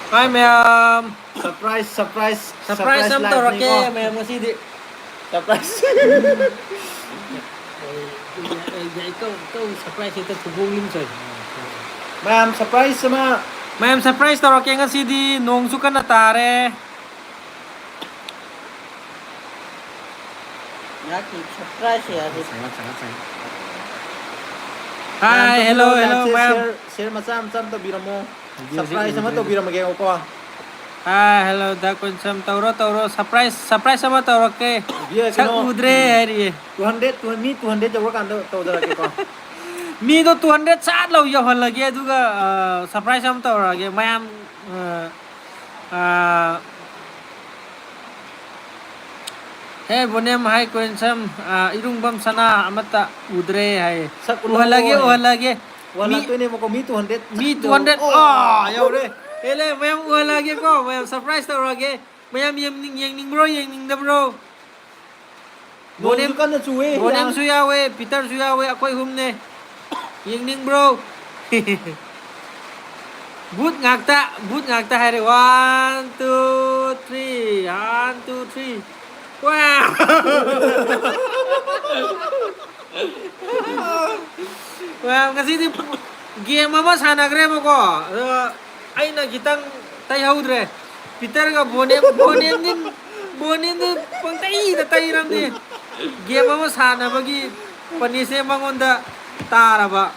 Hi ma'am. Surprise Am live ni tawag ko. ma'am kasi di. Surprise. Ikaw surprise ito tubungin soy. Ma'am, surprise sama. Ma'am surprise tawag kasi di nung suka na tare. Lucky surprise ya. Hi, hello ma'am. Share macam to bira mo. Surprise sama to bira magay ko. Hi, hello dakon sam tawro surprise sama tawag ke. Yes, Sak udre hari. 200 jawab kan to dara ke ko. Mi do 200 saat lo yo hal lagi juga surprise sam tawag ke ma'am Hey bonem hai koensam irung bam sana amata udre hai. Uhalage. Wala to ni mo ko mi 200. Mi 200. Oh, yaw re. Ele mayam uhalage ko, mayam surprise to rage. Mayam yang ning bro, yang ning da bro. Bonem kan na suwe. Bonem suyawe, Peter suyawe akoy humne. Yang ning bro. But ngakta hai re. 1 2 3. 1 2 3. Wow. Well, kasi di game ama sana kre mo ko. Ay na kitang tayaw dre. Peter ka bonem din pang tayi ram di. Game ama sana bagi panise mangonda tara ba.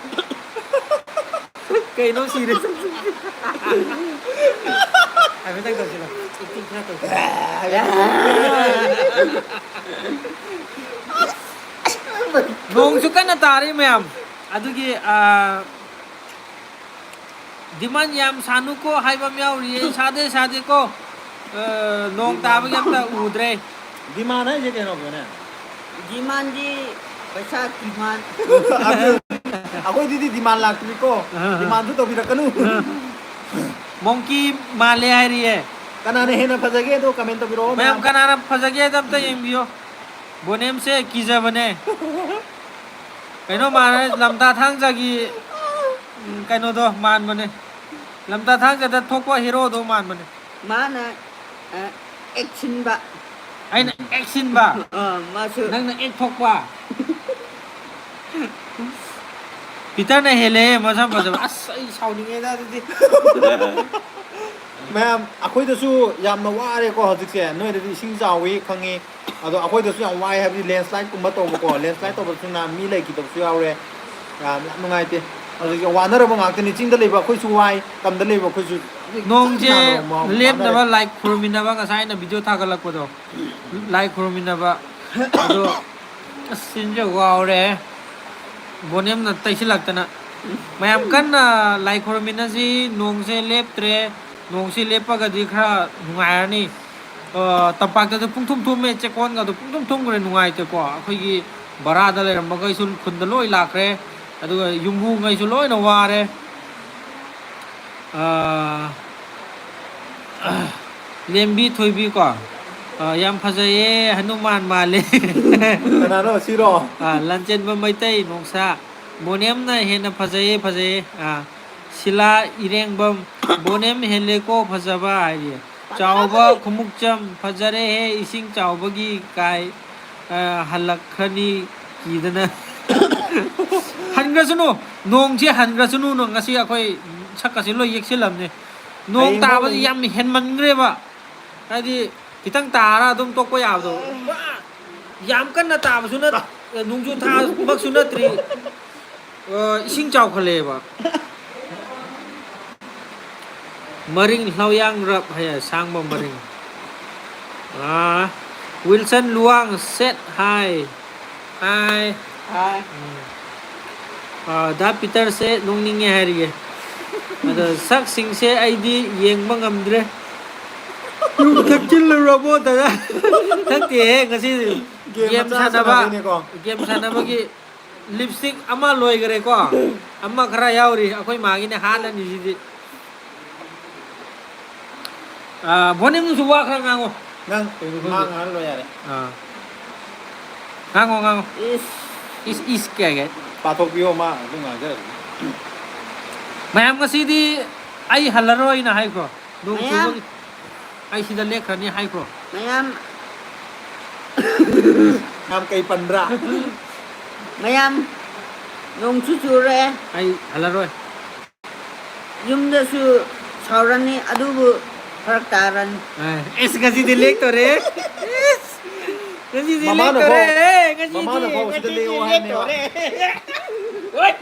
Kay no serious. Ay betang to sila. Itik na to. Nung suka na tari ma'am. Adugi diman yam sanu ko hai bam yaw ri sade ko nong tabag yam ta udre. Di mana je ke no bone. Demand di पैसा demand. Ako di man lak ko. Demand to bira kanu. Monkey male hai ri hai. Kanane hena phajage to comment to biro. Ma'am kanara phajage tab ta yem biyo. Bonem se kiza bane. Kaino mane lamta thang jagi kaino do man bane. Lamta thang jada thokwa hero do man bane. Mana action ba? Aina action ba? Masuk. Nang na ek thokwa. Peter na hele masam masam as ai sauninge da di. Ma'am, akhoi da su yam na ware ko hajik se noi da sing jawi khangi ado akhoi da su yam wai have landslide kumba to ko landslide to su na mi lai ki to su yaure ya nungai te ado ya wanar ba ngak ni ching da lei ba khoi su wai kam da lei ba khoi su Nong je lep na ba like khurumina ba ngasai na video thagalak ko do. Like khurumina ba ado sinja waure bonem na taisilak tana. Mayam kan na like khurumina si nong se lep tre nong si lepa ga di khra nungai ni tapak da pung thum me chekon ga do pung thum gre nungai te ko akhoi gi bara da le ram ga isul khun da loi lakre adu yumhu ngai su loi na ware lembi thoibi ko yam phajaye hanuman male kana no siro lanchen ba mai tai nongsa bonem na hena phajaye sila ireng bam bonem hele ko phajaba ai chawba khumukcham phajare he ising chawba gi kai halakhani kidana hangrasunu nong je hangrasunu no ngasi akhoi sakasi lo yekselam ne nong taba yam henman gre ba adi kitang tara dum tokko yabdo yam kan na taba suna nungju tha bak suna tri ising chaw khale ba maring hloyang rap haya sang ba maring Wilson Luang set hi da Peter se nong ninge hariye ada sak sing se id yeng ba ngamdre thakil robot da thakte ngasi game sanaba gi lipstick ama loi gare ko ama khara yauri akoi magi ne hala ni ji bonem su wa khara ngango ngang mang han lo ya re ngango is kaya pa thok bio ma lu nga ga mayam ngasi di ai halaroi na hai ko Nung Ayan. sunog. Ay sida lekra ni hay pro. Mayam, น้ำไก่ปันระ mayam, nung susure, Ay halaroy. yung da su saurani adubu karaktaran. Ay, es kasi dilektor eh. Yes. Kasi Mama na dilektor po. eh. Kasi Mama na po, kasi si Deleohan dilektor niya. eh. What?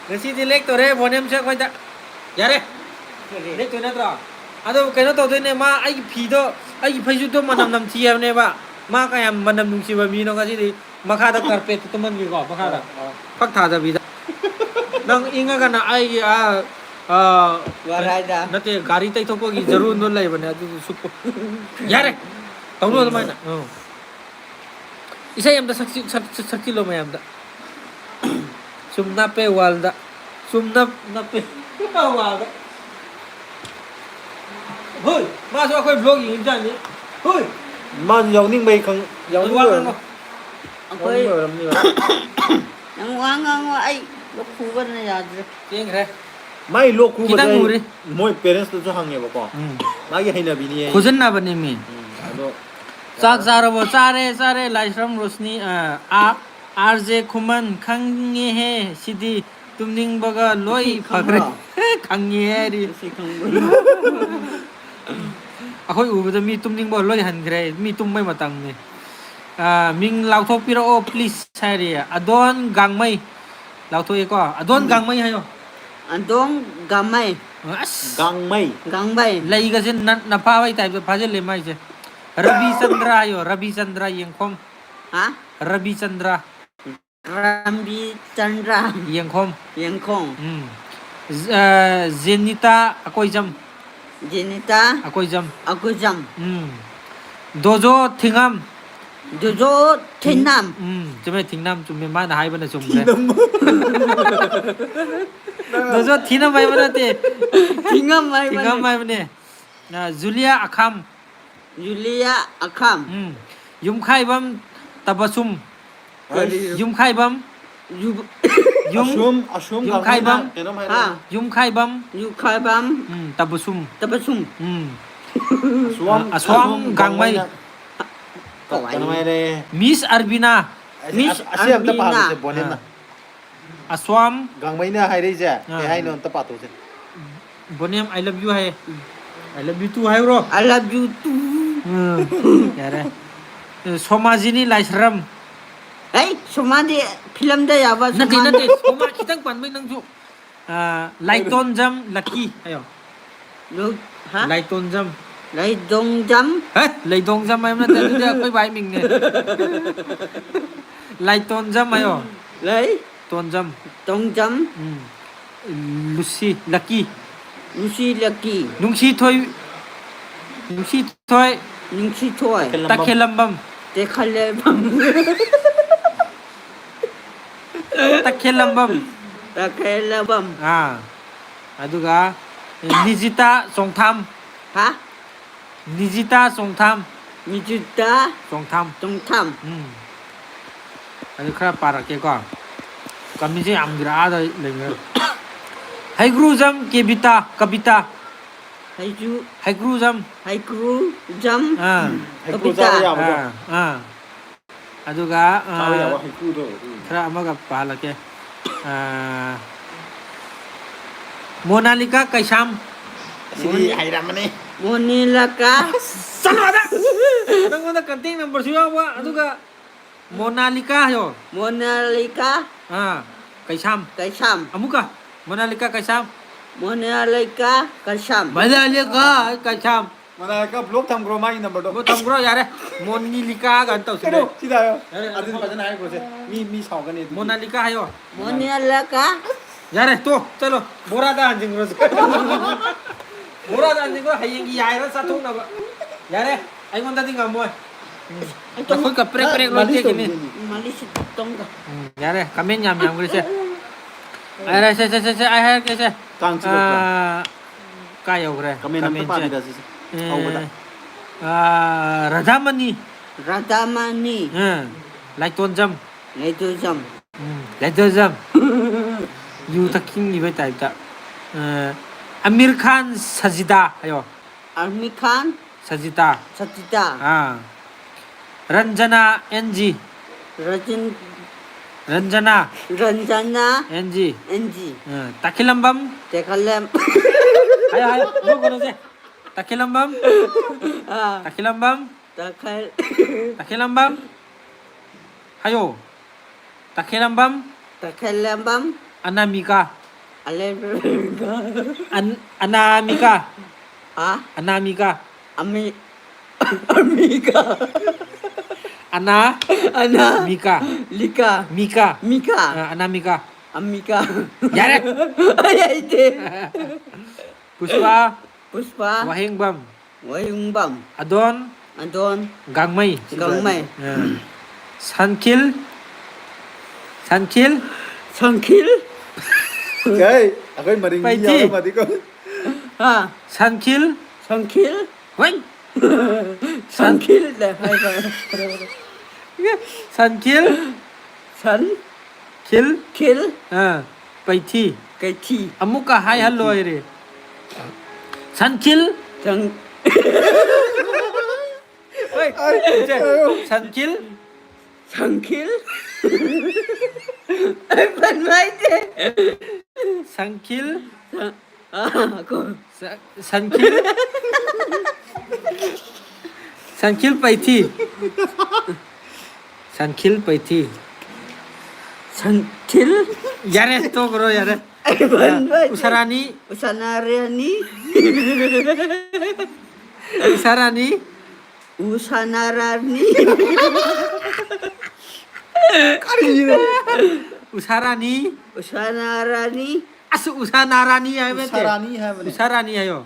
Kasi dilektor eh. Bonem siya kwenta. Yare. Dilektor na to. Ado kaya to to ne ma ay pido ay paisu to manam nam tiya ne ba. Ma kaya manam nung si ba mino kasi di makada carpet to man gi ko makada. Pag tha da bida. Nang inga ka na ay Warada. नते गाड़ी तै थोको की जरूर न लाई बने अदु सुको यार तौनो त मैना इसे हम त सक्ति लो मैं हम त सुमना पे वाल दा सुमना न पे वाल दा होय मा सो कोई ब्लॉगिंग जाने होय มาเยาวนิ่งไปครั้งเยาวนิ่ง वाल เลย नो เยาวนิ่งเลยนี่ Nang wangang ay, lukuban na yadre. तेंग रे ไม่ลูกครู Kita nguri. มวย parents ตัวหังไงบอกมาอย่าให้นาบีนี่ खुजन ना बने में ดู साग सारो वो सारे सारे लाइश्रम रोशनी आ आरजे खुमन खंगे है सिद्धि तुम निंग बगा लोई फकरे खंगे है री Kasi kang अखोई उबद मी तुम निंग बगा लोई हनग्रे मी तुम मैं मतंग ने मिंग लाउथो पिरो ओ प्लीज सारी अदोन गांगमई लाउथो एको अदोन गांगमई है यो andong gamay, अस กังไม่ gangbay. लई गसे न पावई टाइप फाजे ले माई से रवि चंद्रा यो Ravi Chandra यंगखोम Ha? Ravi Chandra Rambi Chandra, यंगखोम yang kong. Jenita अकोई जम Jenita, अकोई जम ako jam. दोजो थिंगम Jojo Tinam. जुमे थिंगनम जुमे मान हाई बने जुमरे दोजो थिनम हाई बने ते Tingam ay थिंगम हाई बने जुलिया अखाम Julia Akam. युम खाई बम तबसुम युम खाई बम Yub อา युम ชุมอาชุม ยุ่งใครบ้าง เห็นไหม ha, युम खाई बम Yukabam, Tabassum Tabasum. อาชวม กังไม่ กันไม่เลย miss Arbina มิสอาเซียมตะปาตุเสบนเนี่ยนะ अस्वाम กังไม่เนี่ยให้ได้จ้ะแต่ให้นนตะปาตุเส बोनियम आई लव यू है आई लव यू टू है bro I love you too. यार सोमाजिनी Laishram Hey, sumadi film da yaba नते sumadi. नते Soma खितंग पन बै नंजु लाइटोन जम लकी आयो Lo, ha? लाइटोन जम Lai dong jam. है लाइटोन जम आयो नते दे कोई बाई मिंग ने लाइटोन जम आयो Lai टोन जम dong jam. Lucy lucky Lucy Lucky. नुंसी थोय नुंसी थोय Ningsi toy. तखेलंबम Te khale bam. तखेलंबम Ta khale bam. अदुगा निजिता सोंगथाम Ha? निजिता सोंगथाम Mijuta सोंगथाम tong tham. अदु खरा पारकेको कमिजे आमगिरा द लेंगे हाइग्रुजम केबिता कविता Haiju हाइग्रुजम haikru jam. ให้กูเจ้าอยากบอก अदुगा เจ้าอยากว่าให้กูด้วย खरा अमगा पालके मोनालिका कैसाम สิริให้ดำมันนี่ Monilaka. सनवादा नंगोदा कंटिंग नंबर सुया वा अदुगा मोनालिका यो Monalika कैसाम Kaisam. अमुका Monalika कैसाम Monalika Kaisam. Monalika कैसाम มันอะไรก็ลูกทำโกรมาอีกนัมเบอร์ดู वो थमग्रो यार मोनालिकाกันเต่าสิ ก็ดูที่ไหนอ่ะอาทิตย์ปัจจุบันให้กูสิมีสองกันนี่ मोनालिका है यो Monalaka. यार तो चलो बोरा दा हंजिंग्रो बोरा दा हंजिंग्रो हयेंगी यार साथों ना यार आई गोंदा दिंगा मोय तो कोई कपरे कपरे लोटे कि नहीं Malis tongga. यार कमेंट याम याम करे से अरे से आई है कैसे กลางสิบกว่า काय हो रे ก็ไม่น้ำตะปาดีได้สิเอาไปได้ रजामनी Radamani. लाइक तोन जम Ledu jam. लाइक तो जम यू तकिंग नि बै टाइप ता Amir Khan Sajida ayo Army Khan Sajida Satita Ranjana NG Rajin Ranjana Ranjana NG NG Takilambam Tekalam ayo go go je Takilambam Takilambam Takal Takilambam ayo Takilambam Takalambam Anamika Alemika Anamika Anamika Amika Mika Mika Anamika Amika Yare Ayate Puspa Wahingbam Wayumbam Adon Gangmai Sankil Chơi ako'y maring Pai niya chi. mati ko. Sankil Wait Sankil là hai Sankil San Kil Kil Paiti cái chi Amuka hai halloy re Sankil San Sankil Sankil Ai phần mấy thế Sankil cô Sankil Sankil Paiti Sankil Paiti Sankil Yare to bro yare Ai phần mấy Usarani Usanarani Usarani Usanarani Usarani Usanarani Asu Usanarani ay bete Sarani hai mani. Usarani ayo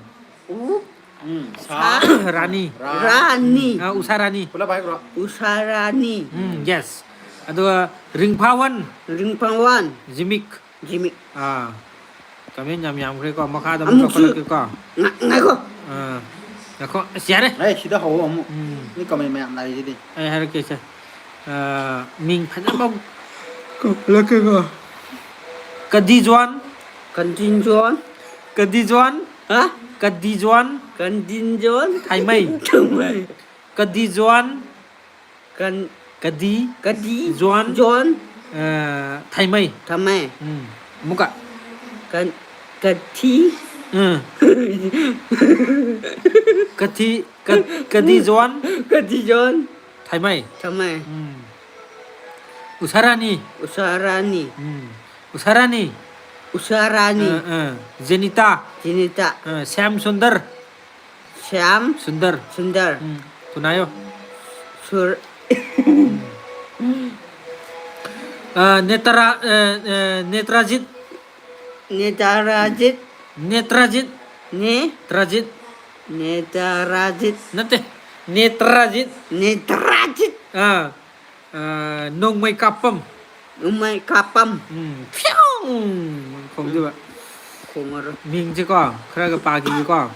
Sa Rani Rani Usarani pula baik bro. Usarani Yes Ado Ringpawan Ringpangwan Jimik Jimmy Kami nyam kre ko makha da mu ko ko ngay cô ko siare Ai sida ho amu. Ni kamay mayam lai ji di. ai har ke cha ming phanam ko lake ko Kadijuan Contingent hả Kadijuan Contingent Thai Mai Thằng mày Kadijuan Cần Kadi cái gì John John Thai Mai thằng mày muka cần cần thi Kadijuan cần gì John Thai Mai thằng mày Usarani Usarani Zenita Jinita Sam Sundar Syam Sundar Sundar Tunayo Sur Netrajit Netarajit Netrajit Netarajit Nate Netrajit Netarajit Nong Mai Kapam Umay kapam Không chứ bạn Không rồi Mình chứ có Khá là bà kỳ có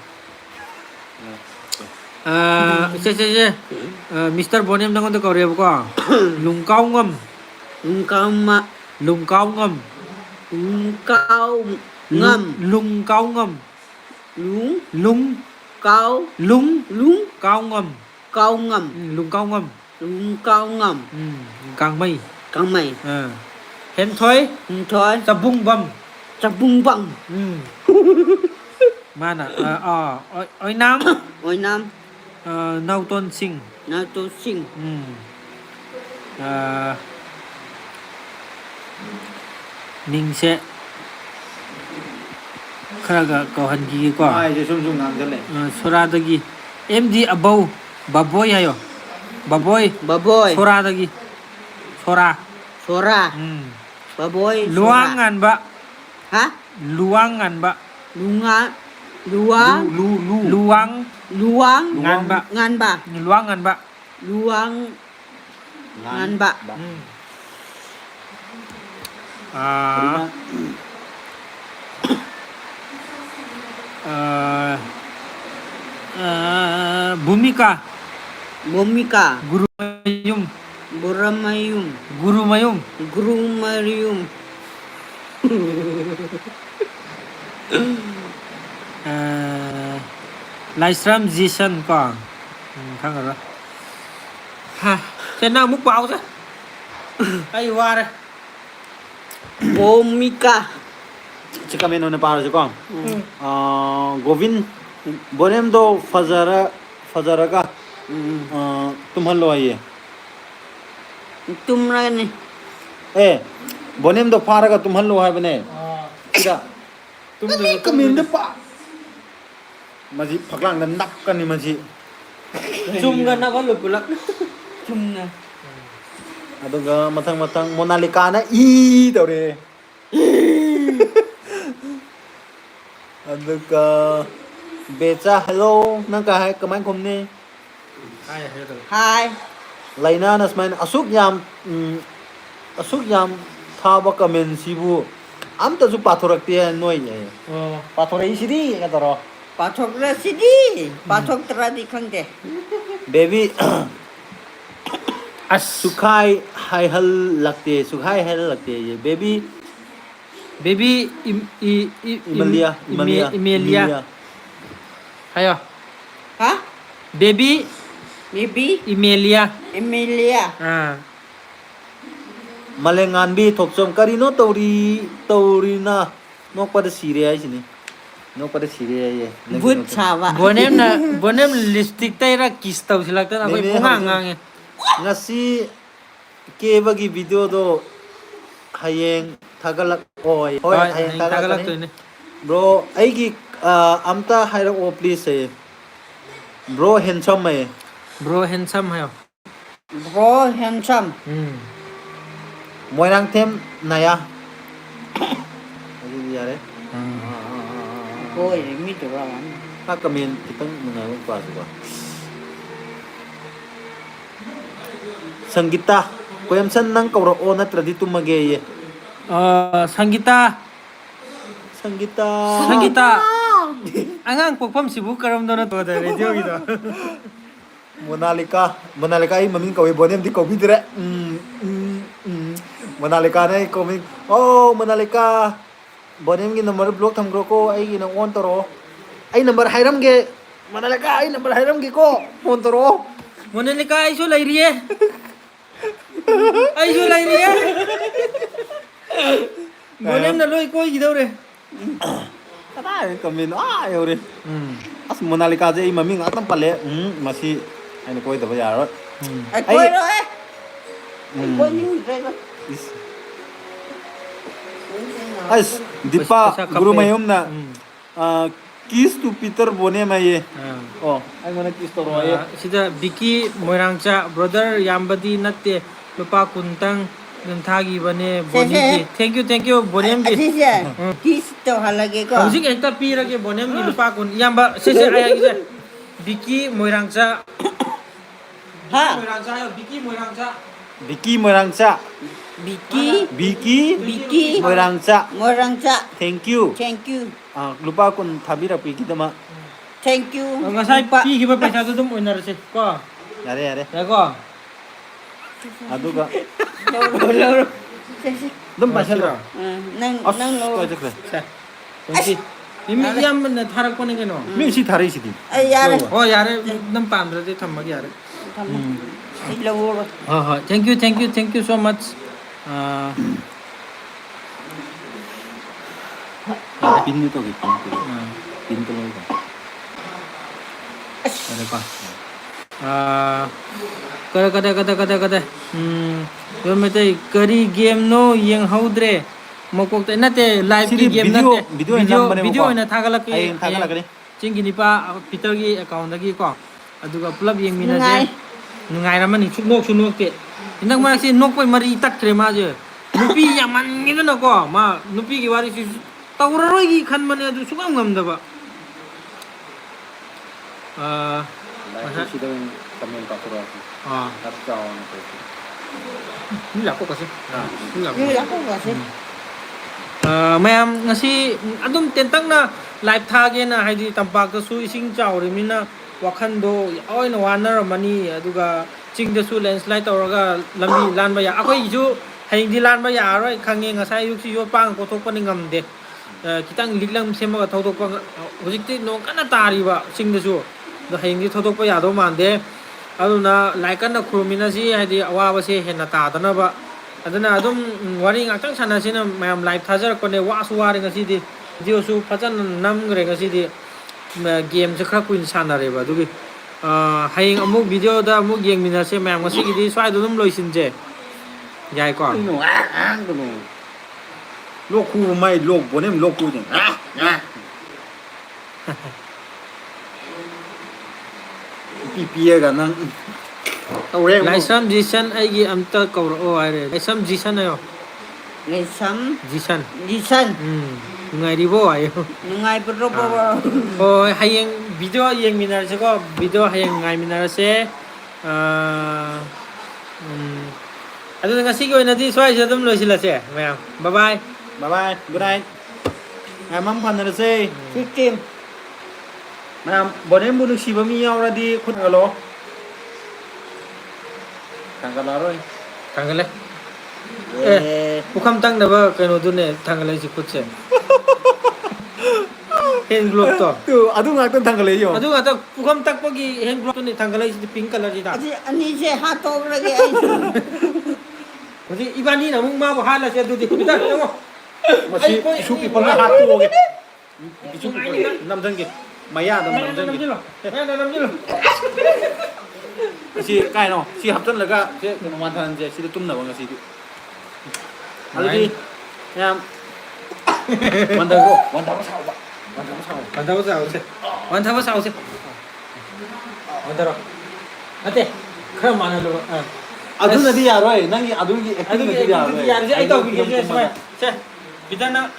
Mr. Bonem đang có cầu riêng có Lùng cao ngâm Lung cao mà Lùng cao ngâm Lung cao ngâm Lùng cao ngâm Lung Lùng cao Lùng Lung cao ngâm cao ngâm Lùng cao ngâm Lung cao ngâm Càng mây Càng mày Hèn thôi Thôi Ta bung bầm Chà bung băng Mana Oi Nam Ôi Nam Nau Tôn Sinh Nào tôi xin Mình sẽ Khá là cầu hành kỳ có Ai je sum sum ngam jale. Soradagi MD Abau Baboy hayo Baboy Baboy Soradagi Sora Sora Baboy Luangan ba Hả Luangan ba Lunga Luang Luang Luang Ngan ba Ngan ba Luangan ba Luang Ngan ba Bhumika Bhumika Guru Mayum Buramayum Guru Mayum Grumarium ไลฟ์สตรีมจีซันก่อนข้างกันละฮะเส้นหน้ามุกเบาซะไอ้ว่าเลย Omika. Chika menu ne para jiko Govin bonem do fazara ka tumhan lo aiye Tumra ni. bonem do fara ka tumhan lo hai bane idaตุ้ม kamin de pa maji phaklang na nak kan ni maji จุ่มกันนะก็หลุดไปละ Tumna. aduga matang monalika na i dore aduga becha hello nang ka hai kamai khom ni ใช่เฮ้ยตัว Hai. laina nasmain asuk yam thaba kamen sibu amta ju pathorak te noi ye โอ้ pathorai sidi ka taro Patok ra sidi. Patok tradi khangde. baby อัส sukhai hai hal lakte sukhai hal lakte ye baby เบบี้imelia อิเมเลียใครอ่ะ Ha? เบบี้ Bibi อิเมเลีย Emilia. อ่า malengan bi thokchom karino tori na nok pada sire ai sini nok pada sire ai ye But sawa. บัวเนมนะบัวเนมลิปสติกไต้รักกิสตาวสิลักตันเอาไปพุ่งอ่างไง ngasi kebagi video do hayeng thagalak oi hayeng ตากลัก thagalak ตัวนี้ bro aigi amta haira o please say bro handsome mai bro handsome ให้ Bro handsome. อืม moirang them naya aji yare Oi, mi tu ra. ha kamen kitang mengaw pa suka sanggita koyamsan nang kawra o na traditu mage ye สังกีตา sanggita สังกีตาอังอังปกป้อมสิบุกรมโดนตัวเดียวเดียวกี่ตัว Monalika ai mamin kawi bonem di kopi dire Monalika nai komi oh Monalika bonem gi number block tham ko ai gi na on toro ai number hairam ge Monalika ai number hairam ge ko on toro วันนี้ก็ไอชูไลเรียไอชูไลเรียวันนี้น่ะลุยก้อยกี่ตัวเลย kata kamin ah yore as Monalika je ai mamin atam pale masi ai koi da ba ro Ai koi rồi. Koi ni rồi. as dipa Pasa kape. guru mayom na kiss to Peter bone maye อ่า oh ai mana kiss to roye สิจะบิกกี้มวยรังจะ brother ยามบดีนัดเตะลูกป้าคุณตั้งเงินทากีบันเนี่ยบนนี้ thank you บนนี้ Así ya. Kis to halage ko. ผมสิเอ็กต์ปีละกี่บนนี้ลูกป้าคุณยามบะเสียอะไรกี่บิกกี้มวยรังจะ Ha. มวยรังจะบิกกี้มวยรังจะ Vicky Morangsa Biki. Vicky Biki. Morangsa Morang sa. thank you Thank you. lupa kun thabira pi kita ma Thank you. งั้นใช่พี่คิดว่าไปชาตุตุ้มอุ่นอะไรสิก็ yare แล้วก็ aduga Loro. dum pasal ro Nang as nang ko loro. jakle ใช่ผมสิมียามมันทารักคนนี้กันเนาะ mi si thari si di Ay yare. โอ้ยาเรน้ำปามเราจะทำมากี่ยาเร Ay loro. thank you so much pin ni to ki pin to lo ko ada pa kada yo mete kari game no yang haudre mokok te nate live Siri game video- nate video yang nam bane video mo ko. ina thagalak Ay, thagalak ni. chingi ni pa Peter gi account dagi ko aduga plug yang mina je Nungai. nungai raman ni chunok te indang ma si nok poi mari tat kre ma je nupi yaman ngi no ko ma nupi gi wari si tawroi gi khan mane adu sugam ngam da ba si da kamen pa kuro at chao na ko nila ko kasi nila ko Ni ako kasi. mayam ngasi adum tentang na live thage na haidi tampak da su ising chawri mina wakhan do oina wanar mani aduga ching da su landslide tawraga lambi lan ba ya akoi ju haing di lan ba ya roi khange ngasai yuk si yo pang ko thok pani ngam de kitang liklam semaga thotokpa hojikti nong kana tariba singdasu do hayengdi thotokpa yado mande aduna laikana khurumina si hadi awaba se henna tadana ba aduna adum wari ngakang sanasina mayam live thajar kone wasu wari ngasi di diosu phajan nam gre ngasi di game se khra kuin sanare ba dugi hayeng amuk video da amuk yengmina se mayam ngasi gi di swai dum loisinje yai ko no do no lo khu mai lo bonem lo khu ni pi ga nang tau re laisam jisan aigi amta kaur o aire laisam jisan ayo ngày sắm jisan đi sân ngai ribo ayo ngày bữa đó o hayeng video yengminar se ko video hayeng ngai minar se adu ngasi ko na di swai se dum loisila se mayam bye bye bye bye good night ngày mắm phần là gì đi tìm mà bọn em muốn được xì bấm nhau ra đi khuất ở lỗ thằng cả rồi tangale ukam tang da ba kano dune tangale si khutse hand glove to từ à đúng rồi thằng cả lấy rồi adu ata ukam tak pagi hand glove ni tangale si pink color di da anh đi xe hát to ra cái anh Jadi ibani na mung ma bo hala se du di bita mo mà xì xúc cái phần là hạt tu kì xúc năm chân kì mày à năm chân kì xì cái nào xì hấp chân là cái cái hoàn thành gì xì tum nào bằng xì đi đi em hoàn thành cô hoàn thành sao vậy hoàn thành sao Mantap sao se. Mantap sao se. Mantap. Ate. Kau mana lu? adun na di rồi nang adun ki Aduh, acting na di rồi ya, ai tahu kita semua. Se. Kita nak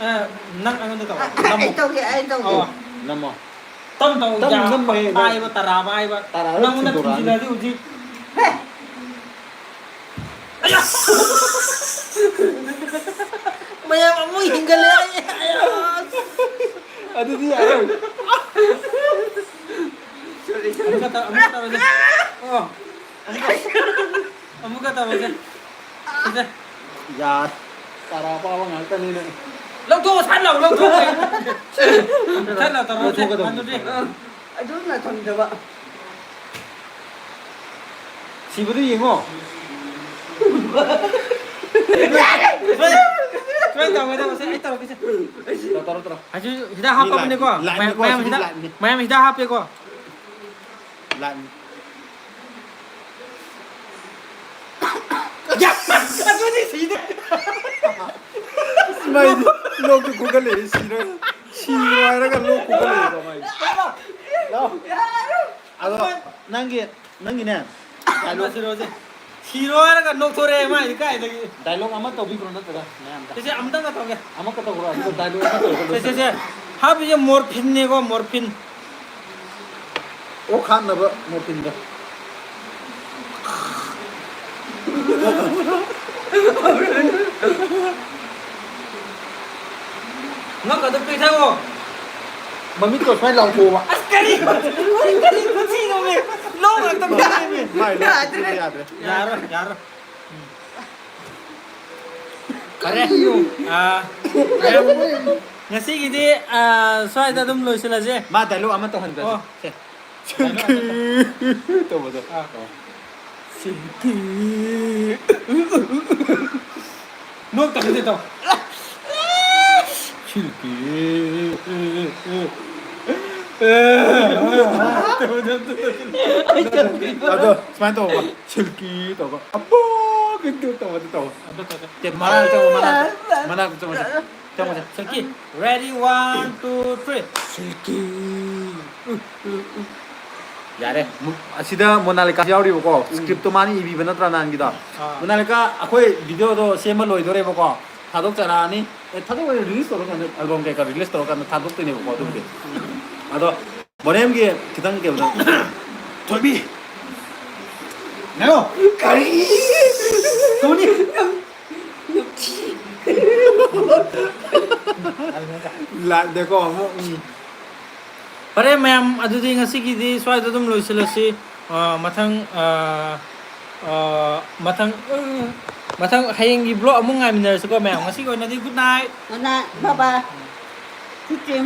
nang ang tahu. anh đâu cái anh đâu Oh. năm mò Tam tahu Tam ja. ngam mai. Ai ba tarama ai ba. Tara Nang una sinturan. tuji dari uji. Maya kamu hingga le. adun di rồi Kamu kata aja. Oh. Kamu kata aja. Kita. ya tara pa bang alta ni na Lâu thua sát lầu, lâu thua. Sát lầu tao nói Lâu thua cái ăn đi. anh đúng là thằng được ạ xì bữa đi gì ngô Coba tahu saya tahu bisa. tara tara Aja sudah hap apa ni ko? Mayam sudah hap ya ko? lại Ya, aku ni sini. mày lô cái cú cái lệ xì rồi xì rồi nó cái lô cú cái lệ rồi mày đâu à rồi nang gì nè Aduh, siro sih. Siro ada kan nok sore mah ini kai lagi. dialogue amat tau bikro na taga na amda Jadi amda nggak tahu ya. amat kata kura itu dialogue amat tau Saya hap ini morfin ni ko morfin. oh khan na ba mo tinda Nggak ada pizza ko. mami ko phải lòng phù à Askari. Askari kucing kami. Long ang tabi kami. mày lo ya rồi Yaro, yaro. Kare. Ngasi gidi soal tadi belum selesai. mà dialogue amat tau han Oh. da tau betul Nok tak itu. silki aduh semuanya tau ba silki tau ba apa gitu tau Cep mana mana coba Silky. Ready 1, 2, 3. silki yare asida monalika yauri bako script to mani ibi bana trana angida monalika akoi video do sema loi dore bako thadok chara ani thadok release to kan album ke ka release to kan thadok te ne bako dum de ado bonem ge kitang ke bada tobi nayo kari toni la dekho mo Pare ma'am adudi ngasi gidi swai dadum loiselasi mathang mathang hayang gi blog among ngaminar sako ma'am ngasi ko nadi good night nó nè ba ba ที่จริง